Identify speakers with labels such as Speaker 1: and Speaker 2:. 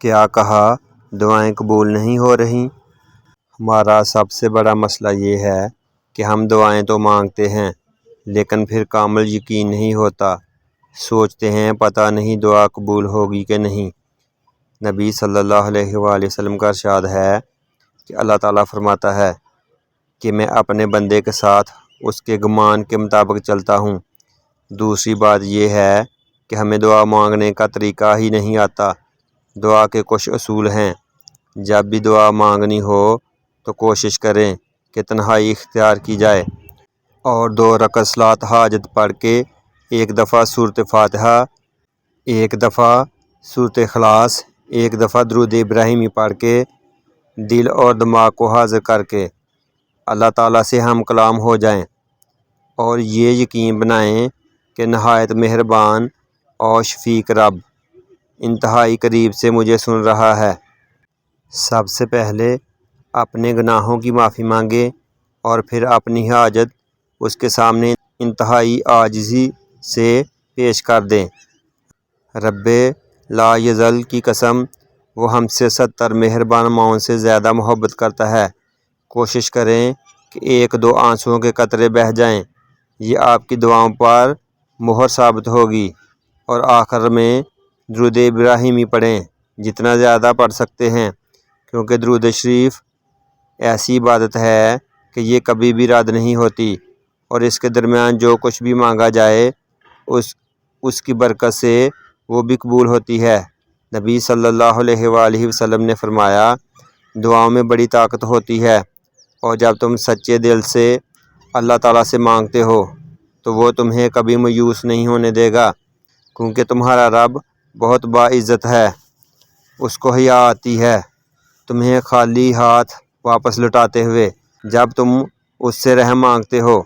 Speaker 1: کیا کہا دعائیں قبول نہیں ہو رہی؟ ہمارا سب سے بڑا مسئلہ یہ ہے کہ ہم دعائیں تو مانگتے ہیں لیکن پھر کامل یقین نہیں ہوتا، سوچتے ہیں پتہ نہیں دعا قبول ہوگی کہ نہیں۔ نبی صلی اللہ علیہ وآلہ وسلم کا ارشاد ہے کہ اللہ تعالیٰ فرماتا ہے کہ میں اپنے بندے کے ساتھ اس کے گمان کے مطابق چلتا ہوں۔ دوسری بات یہ ہے کہ ہمیں دعا مانگنے کا طریقہ ہی نہیں آتا۔ دعا کے کچھ اصول ہیں۔ جب بھی دعا مانگنی ہو تو کوشش کریں کہ تنہائی اختیار کی جائے اور 2 رکعت صلاۃ حاجت پڑھ کے ایک دفعہ سورۃ فاتحہ، ایک دفعہ سورۃ اخلاص، ایک دفعہ درود ابراہیمی پڑھ کے دل اور دماغ کو حاضر کر کے اللہ تعالیٰ سے ہم کلام ہو جائیں اور یہ یقین بنائیں کہ نہایت مہربان اور شفیق رب انتہائی قریب سے مجھے سن رہا ہے۔ سب سے پہلے اپنے گناہوں کی معافی مانگیں اور پھر اپنی حاجت اس کے سامنے انتہائی عاجزی سے پیش کر دیں۔ رب لا یزل کی قسم، وہ ہم سے 70 مہربان ماؤں سے زیادہ محبت کرتا ہے۔ کوشش کریں کہ 1-2 آنسوؤں کے قطرے بہہ جائیں، یہ آپ کی دعاؤں پر مہر ثابت ہوگی۔ اور آخر میں درود ابراہیمی پڑھیں، جتنا زیادہ پڑھ سکتے ہیں، کیونکہ درود شریف ایسی عبادت ہے کہ یہ کبھی بھی رد نہیں ہوتی اور اس کے درمیان جو کچھ بھی مانگا جائے اس کی برکت سے وہ بھی قبول ہوتی ہے۔ نبی صلی اللہ علیہ وآلہ وسلم نے فرمایا، دعاؤں میں بڑی طاقت ہوتی ہے اور جب تم سچے دل سے اللہ تعالیٰ سے مانگتے ہو تو وہ تمہیں کبھی مایوس نہیں ہونے دے گا، کیونکہ تمہارا رب بہت باعزت ہے، اس کو حیا آتی ہے تمہیں خالی ہاتھ واپس لوٹاتے ہوئے۔ جب تم اس سے رحم مانگتے ہو